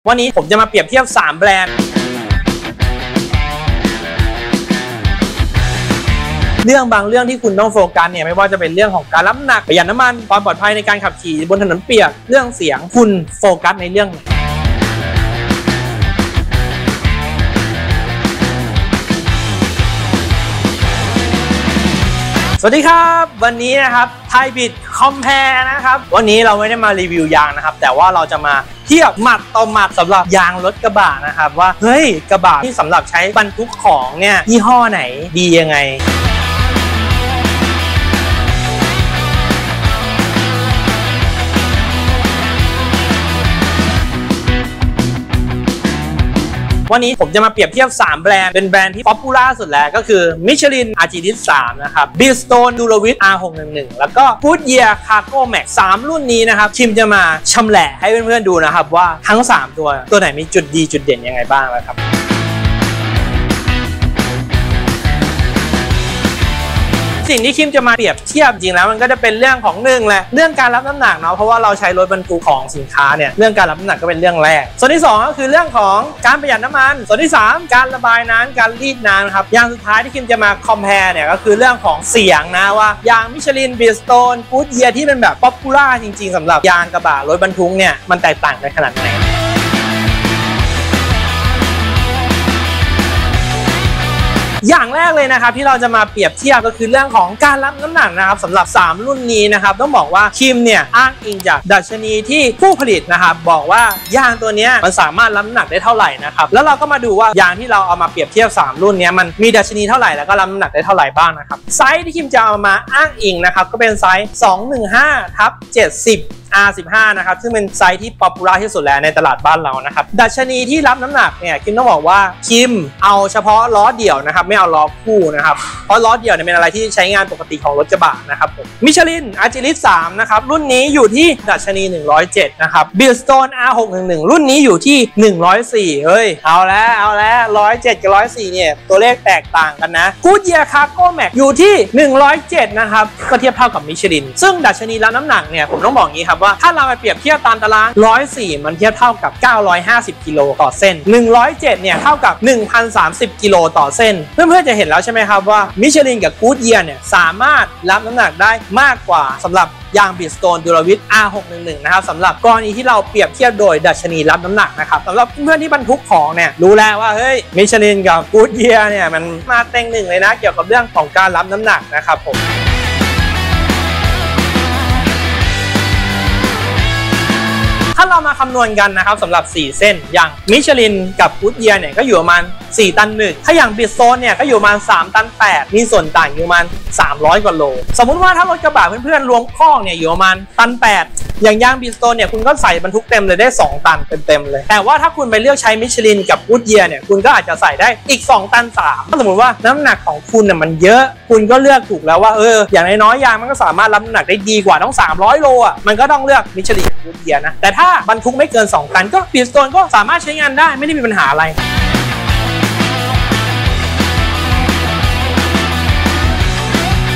วันนี้ผมจะมาเปรียบเทียบ3แบรนด์เรื่องบางเรื่องที่คุณต้องโฟกัสเนี่ยไม่ว่าจะเป็นเรื่องของการรับน้ำหนักประหยัดน้ำมันความปลอดภัยในการขับขี่บนถนนเปียกเรื่องเสียงคุณโฟกัสในเรื่องไหนสวัสดีครับวันนี้นะครับไทยบิดคอมแพร์นะครับวันนี้เราไม่ได้มารีวิวยางนะครับแต่ว่าเราจะมาเทียบหมัดต่อหมัดสำหรับยางรถกระบะนะครับว่าเฮ้ยกระบะที่สำหรับใช้บรรทุกของเนี่ยยี่ห้อไหนดียังไงวันนี้ผมจะมาเปรียบเทียบ3แบรนด์เป็นแบรนด์ที่ป๊อปปูล่าสุดแล้วก็คือ Michelin RGT 3นะครับ Bridgestone Duravit R611 แล้วก็ Goodyear Cargo Max 3รุ่นนี้นะครับคิมจะมาชำแหละให้เพื่อนๆดูนะครับว่าทั้ง3ตัวไหนมีจุดดีจุดเด่นยังไงบ้างนะครับสิ่งที่คิมจะมาเปรียบเทียบจริงแล้วมันก็จะเป็นเรื่องของ1แหละเรื่องการรับน้ำหนักเนาะเพราะว่าเราใช้รถบรรทุกของสินค้าเนี่ยเรื่องการรับน้ำหนักก็เป็นเรื่องแรกส่วนที่2ก็คือเรื่องของการประหยัดน้ำมันส่วนที่3การระบายน้ำการรีดน้ำครับอย่างสุดท้ายที่คิมจะมาคอมแพร์เนี่ยก็คือเรื่องของเสียงนะว่ายาง Michelin Bridgestone Goodyear ที่เป็นแบบป๊อปปูล่าจริงๆสำหรับยางกระบะรถบรรทุกเนี่ยมันแตกต่างกันขนาดไหนอย่างแรกเลยนะครับที่เราจะมาเปรียบเทียบก็คือเรื่องของการรับน้ำหนักนะครับสำหรับ3รุ่นนี้นะครับต้องบอกว่าคิมเนี่ยอ้างอิงจากดัชนีที่ผู้ผลิตนะครับบอกว่ายางตัวนี้มันสามารถรับน้ำหนักได้เท่าไหร่นะครับแล้วเราก็มาดูว่ายางที่เราเอามาเปรียบเทียบ3รุ่นนี้มันมีดัชนีเท่าไหร่แล้วก็รับน้ำหนักได้เท่าไหร่บ้างนะครับไซส์ที่คิมจะเอามาอ้างอิงนะครับก็เป็นไซส์ 215/70R15 นะครับซึ่งเป็นไซส์ที่ป๊อปปูล่าที่สุดแล้วในตลาดบ้านเรานะครับดัชนีที่รับน้ำหนักเนี่ยคิมต้องบอกว่าคิมเอาเฉพาะล้อเดี่ยวนะครับไม่เอาล้อคู่นะครับเพราะล้อเดี่ยวเนี่ยเป็นอะไรที่ใช้งานปกติของรถกระบะนะครับผมมิชลิน RGT 3นะครับรุ่นนี้อยู่ที่ดัชนี107นะครับ Bridgestone R611 รุ่นนี้อยู่ที่104เฮ้ยเอาแล้ว107กับ104เนี่ยตัวเลขแตกต่างกันนะ Goodyear Cargo Max อยู่ที่107นะครับก็เทียบเท่ากับมิชลินซึ่งดัชนีรับน้ำหนักเนี่ยผมต้องบอกงี้ครับว่าถ้าเราไปเปรียบเทียบตามตาราง104มันเทียบเท่ากับ950กิโลต่อเส้น107เนี่ยเท่ากับ 1,030 กิโลต่อเส้นเพื่อนๆจะเห็นแล้วใช่ไหมครับว่ามิชลินกับ Goodyear เนี่ยสามารถรับน้ำหนักได้มากกว่าสำหรับยาง Bridgestone Duravit R611 นะครับสำหรับกรณีที่เราเปรียบเทียบโดยดัชนีรับน้ำหนักนะครับสำหรับเพื่อนๆที่บรรทุกของเนี่ยรู้แล้วว่าเฮ้ยมิชลินกับ Goodyear เนี่ยมันมาเต็งหนึ่งเลยนะเกี่ยวกับเรื่องของการรับน้ำหนักนะครับผมถ้าเรามาคำนวณกันนะครับสำหรับ4เส้นอย่างมิชลินกับGoodyearเนี่ยก็อยู่ประมาณ4 ตัน 1ถ้าอย่าง Bridgestoneเนี่ยก็อยู่ประมาณ3 ตัน 8มีส่วนต่างอยู่ประมาณ300กว่าโลสมมุติว่าถ้ารถกระบะเพื่อนๆรวมข้องเนี่ยอยู่ประมาณ1 ตัน 8อย่างยาง Bridgestoneเนี่ยคุณก็ใส่บรรทุกเต็มเลยได้2 ตันเต็มเลยแต่ว่าถ้าคุณไปเลือกใช้มิชลินกับ Goodyearเนี่ยคุณก็อาจจะใส่ได้อีก2 ตัน 3ถ้าสมมติว่าน้ำหนักของคุณเนี่ยมันเยอะคุณก็เลือกถูกแล้วว่าอย่างน้อยๆยางมันก็สามารถรับน้ำหนักได้ดีกว่าต้อง300โลอ่ะมันก็ต้องเลือกมิชลินกับ Goodyear นะแต่ถ้าบรรทุกไม่เกิน2 ตันก็ Bridgestone ก็สามารถใช้งานได้ไม่ได้มีปัญหาอะไร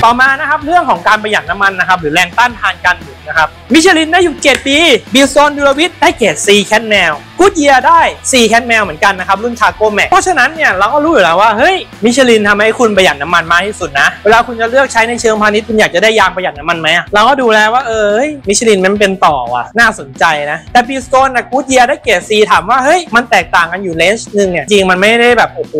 ต่อมานะครับเรื่องของการประหยัดน้ำมันนะครับหรือแรงต้านทานการหมุนนะครับมิชลินได้อยู่เกรด B Bridgestone Duravit ได้เกรด C Cat Mail Goodyear ได้ C Cat Mail เหมือนกันนะครับรุ่น Cargo Max เพราะฉะนั้นเนี่ยเราก็รู้อยู่แล้วว่าเฮ้ยมิชลินทำให้คุณประหยัดน้ำมันมากที่สุดนะเวลาคุณจะเลือกใช้ในเชิงพาณิชย์คุณอยากจะได้ยางประหยัดน้ำมันไหมเราก็ดูแล้วว่ามิชลินมันเป็นต่อว่ะน่าสนใจนะแต่ Bridgestone กับ Goodyear ได้เกรด C ถามว่าเฮ้ยมันแตกต่างกันอยู่เลนจ์นึงเนี่ยจริงมันไม่ได้แบบโอ้โห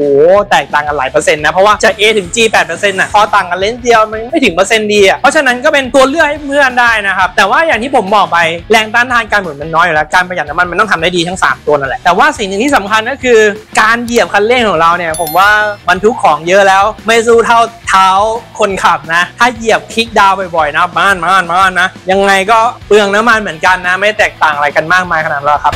แตกต่างกันหลายเปอร์เซ็นต์นะเพราะว่าจาก A ถึง G 8% น่ะพอต่างกันเลนจ์เดียวมันไม่ถึงเปอร์เซ็นต์ดีอ่ะเพราะฉะนั้นก็เป็นตัวเลือกให้เพื่อนได้นะครับแต่ว่าอย่างที่ผมบอกไปแรงต้านทานการหมุนมันน้อยอยู่แล้วการประหยัดน้ำมันมันต้องทำได้ดีทั้ง3ตัวนั่นแหละแต่ว่าสิ่งหนึ่งที่สำคัญก็คือการเหยียบคันเร่งของเราเนี่ยผมว่าบรรทุกของเยอะแล้วไม่สู้เท่าเท้าคนขับนะถ้าเหยียบคลิกดาวบ่อยๆนะบ้านนะยังไงก็เปลืองน้ำมันเหมือนกันนะไม่แตกต่างอะไรกันมากมายขนาดนั้นครับ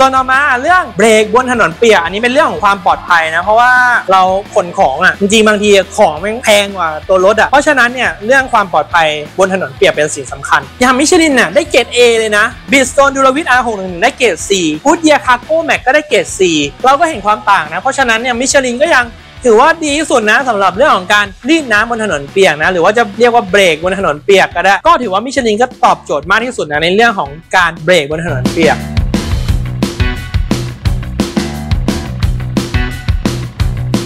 ส่วนต่อมาเรื่องเบรกบนถนนเปียกอันนี้เป็นเรื่องของความปลอดภัยนะเพราะว่าเราขนของจริงๆบางทีของมันแพงกว่าตัวรถเพราะฉะนั้นเนี่ยเรื่องความปลอดภัยบนถนนเปียกเป็นสิ่งสำคัญอย่างมิชลินเนี่ยได้เกรด A เลยนะ Bridgestone Duravit R611 ได้เกรด C Goodyear Cargo Max ก็ได้เกรด C เราก็เห็นความต่างนะเพราะฉะนั้นเนี่ยมิชลินก็ยัง ถือว่าดีที่สุดนะสำหรับเรื่องของการรีดน้ำบนถนนเปียกนะหรือว่าจะเรียกว่าเบรกบนถนนเปียกก็ได้ก็ถือว่ามิชลินก็ตอบโจทย์มากที่สุดนะในเรื่องของการเบรกบนถนนเปียก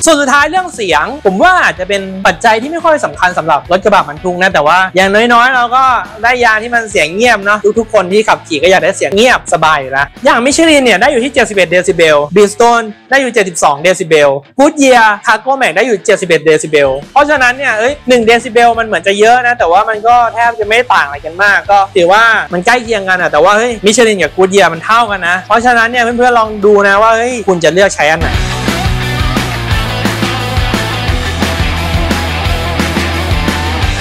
ส่วนสุดท้ายเรื่องเสียงผมว่าอาจจะเป็นปัจจัยที่ไม่ค่อยสำคัญสำหรับรถกระบะบรรทุกนะแต่ว่าอย่างน้อยๆเราก็ได้ยางที่มันเสียงเงียบเนาะทุกคนที่ขับขี่ก็อยากได้เสียงเงียบสบายอยู่แล้วอย่างมิชลินเนี่ยได้อยู่ที่71เดซิเบลบิลสโตนได้อยู่72เดซิเบลกู๊ดเยียร์คาร์โก้แม็กได้อยู่71เดซิเบลเพราะฉะนั้นเนี่ย1เดซิเบลมันเหมือนจะเยอะนะแต่ว่ามันก็แทบจะไม่ต่างอะไรกันมากก็ถือว่ามันใกล้เคียงกันอะแต่ว่ามิชลินกับกู๊ดเยียร์มันเท่ากันนะเพราะฉะนั้นเนี่ยเพื่อนๆลองดูนะว่าคุณจะเลือกใช้อันไหน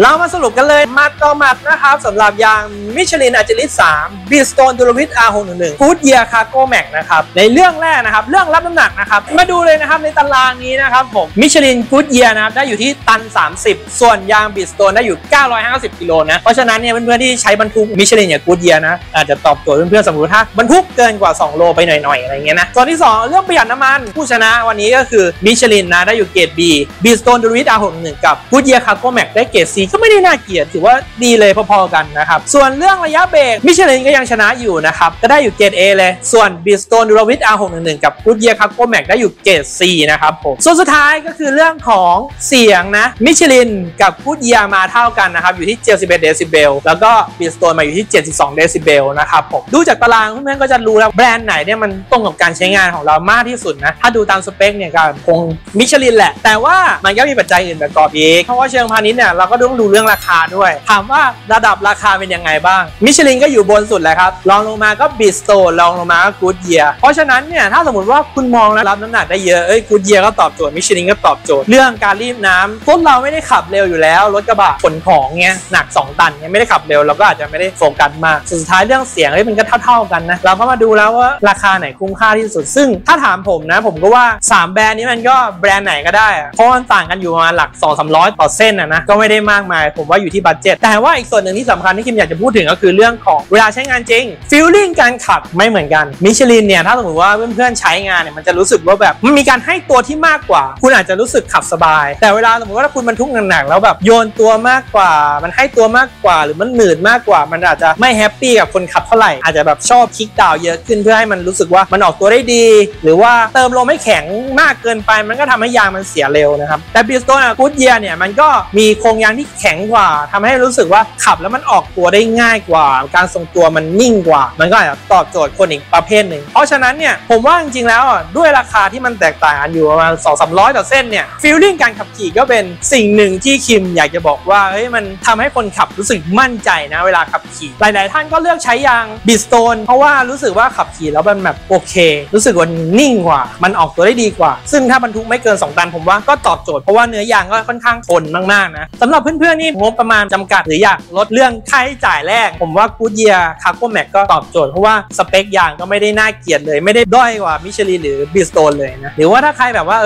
เรามาสรุปกันเลยมัดต่อมัดนะครับสำหรับยางมิชลินอาร์จิลิส3 Bridgestone Duravis R611 Goodyear Cargo Max นะครับในเรื่องแรกนะครับเรื่องรับน้ำหนักนะครับมาดูเลยนะครับในตารางนี้นะครับผมมิชลิน Goodyear นะครับได้อยู่ที่ตัน30ส่วนยาง Bridgestone ได้อยู่950กิโลนะเพราะฉะนั้นเนี่ยเพื่อนๆที่ใช้บรรทุกมิชลินอย่าง Goodyear นะอาจจะตอบโจทย์เพื่อนๆสมมติถ้าบรรทุกเกินกว่า2โลไปหน่อยๆอะไรเงี้ยนะส่วนที่2เรื่องประหยัดน้ำมันผู้ชนะวันนี้ก็คือมิชลินนะได้อยู่เกรด B Bridgestone Duravis R611 กับ Goodyear Cargo Max ได้เกรด Cก็ไม่ได้น่าเกลียดถือว่าดีเลยพอๆกันนะครับส่วนเรื่องระยะเบรกมิชลินก็ยังชนะอยู่นะครับก็ได้อยู่เกรด A เลยส่วน Bridgestone Duravis R611 กับ Goodyear Cargo Max ได้อยู่เกรด C นะครับผมส่วนสุดท้ายก็คือเรื่องของเสียงนะมิชลินกับ Goodyear มาเท่ากันนะครับอยู่ที่71เดซิเบลแล้วก็ Bridgestone มาอยู่ที่72เดซิเบลนะครับผมดูจากตารางเพื่อนๆก็จะรู้แล้วแบรนด์ไหนเนี่ยมันตรงกับการใช้งานของเรามากที่สุดนะถ้าดูตามสเปคเนี่ยก็คงมิชลินแหละแต่ว่ามันก็มีปัจจัยอื่นประกอบอีกเพราะว่าเชิงพาณิชย์เนี่ยเราก็ต้องดูเรื่องราคาด้วยถามว่าระดับราคาเป็นยังไงบ้างมิชลินก็อยู่บนสุดแหละครับรองลงมาก็ Bridgestone รองลงมาก็ Goodyear เพราะฉะนั้นเนี่ยถ้าสมมติว่าคุณมองแล้วรับน้ำหนักได้เยอะGoodyear ก็ตอบโจทย์มิชลินก็ตอบโจทย์เรื่องการรีดน้ำรถเราไม่ได้ขับเร็วอยู่แล้วรถกระบะขนของเงี้ยหนัก2ตันเงี้ยไม่ได้ขับเร็วเราก็อาจจะไม่ได้โฟกัสมากสุดท้ายเรื่องเสียงมันก็เท่ากันนะเราก็มาดูแล้วว่าราคาไหนคุ้มค่าที่สุดซึ่งถ้าถามผมนะผมก็ว่า3แบรนด์นี้มันก็แบรนด์ไหนก็ได้เพราะมันต่างกันอยู่ประมาณหลัก 200-300 ต่อเส้นนะก็ไม่ได้มากมายผมว่าอยู่ที่บัดเจ็ตแต่ว่าอีกส่วนหนึ่งที่สำคัญที่คิมอยากจะพูดถึงก็คือเรื่องของเวลาใช้งานจริงฟีลลิ่งการขับไม่เหมือนกันมิชลินเนี่ยถ้าสมมติว่าเพื่อนๆใช้งานเนี่ยมันจะรู้สึกว่าแบบมันมีการให้ตัวที่มากกว่าคุณอาจจะรู้สึกขับสบายแต่เวลาสมมติว่าถ้าคุณบรรทุกหนักๆแล้วแบบโยนตัวมากกว่ามันให้ตัวมากกว่าหรือมันหนืดมากกว่ามันอาจจะไม่แฮปปี้กับคนขับเท่าไหร่อาจจะแบบชอบคิกดาวเยอะขึ้นเพื่อให้มันรู้สึกว่ามันออกตัวได้ดีหรือว่าเติมลมไม่แข็งมากเกินไปมันก็ทำให้ยางมันเสียเร็วนะครับแต่ Bridgestone Goodyear เนี่ยมันก็มีโครงยางที่แข็งกว่าทำให้รู้สึกว่าขับแล้วมันออกตัวได้ง่ายกว่าการทรงตัวมันนิ่งกว่ามันก็อาจจะตอบโจทย์คนอีกประเภทหนึ่งเพราะฉะนั้นเนี่ยผมว่าจริงๆแล้วด้วยราคาที่มันแตกต่างกันอยู่ประมาณ 200-300 ต่อเส้นเนี่ยฟีลลิ่งการขับขี่ก็เป็นสิ่งหนึ่งที่คิมอยากจะบอกว่ามันทำให้คนขับรู้สึกมั่นใจนะเวลาขับขี่หลายๆท่านก็เลือกใช้ยาง Bridgestone เพราะว่ารู้สึกว่าขับขี่แล้วมันแบบโอเครู้สึกว่านิ่งกว่ามันออกตัวได้ดีกว่าซึ่งถ้าบรรทุกไม่เกิน2ตันผมว่าก็ตอบโจทย์เพราะว่าเนื้อยางก็ค่อนข้างทนมากๆนะสำหรับเพื่อนๆนี่งบประมาณจำกัดหรืออยากลดเรื่องค่าใช้จ่ายแรกผมว่า Goodyear Cargo Max ก็ตอบโจทย์เพราะว่าสเปคยางก็ไม่ได้น่าเกลียดเลยไม่ได้ด้อยกว่ามิชลินหรือ Bridgestone เลยนะหรือว่าถ้าใครแบบว่า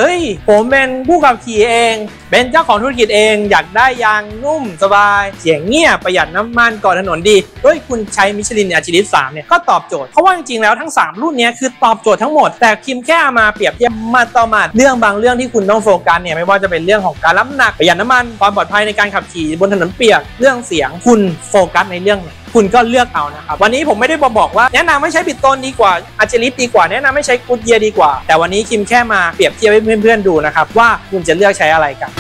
ผมเป็นผู้ขับขี่เองเป็นเจ้าของธุรกิจเองอยากได้ยางนุ่มสบายเสียงเงียบประหยัดน้ำมันก่อนถนนดีคุณใช้มิชลินอาร์จิลิส3เนี่ยก็ตอบโจทย์เพราะว่าจริงๆแล้วทั้ง3รุ่นนี้คือตอบโจทย์ทั้งหมดแต่คิมแค่มาเปรียบเทียบมาต่อมาเรื่องบางเรื่องที่คุณต้องโฟกัสเนี่ยไม่ว่าจะเป็นเรื่องของการรับน้ำหนักประหยัดน้ำมันความปลอดภัยในการขับขี่บนถนนเปียกเรื่องเสียงคุณโฟกัสในเรื่องไหนคุณก็เลือกเอานะครับวันนี้ผมไม่ได้บอกว่าแนะนำไม่ใช้Bridgestoneดีกว่าอาร์จิลิสดีกว่าแนะนำไม่ใช้Goodyearดีกว่าแต่วันนี้คิมแค่มาเปรียบเทียบให้เพื่อนๆดูนะครับว่าคุณจะเลือกใช้อะไรกัน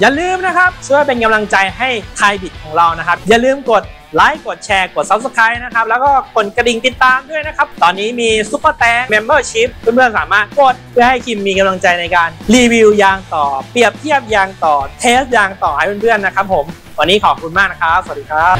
อย่าลืมนะครับช่วยเป็นกำลังใจให้ไทยบิดของเรานะครับอย่าลืมกดไลค์กดแชร์กด Subscribe นะครับแล้วก็กดกระดิ่งติดตามด้วยนะครับตอนนี้มีซุปเปอร์แตง Membership เพื่อนๆสามารถกดเพื่อให้คิมมีกำลังใจในการรีวิวยางต่อเปรียบเทียบยางต่อเทสยางต่อให้เพื่อนๆนะครับผมวันนี้ขอบคุณมากนะครับสวัสดีครับ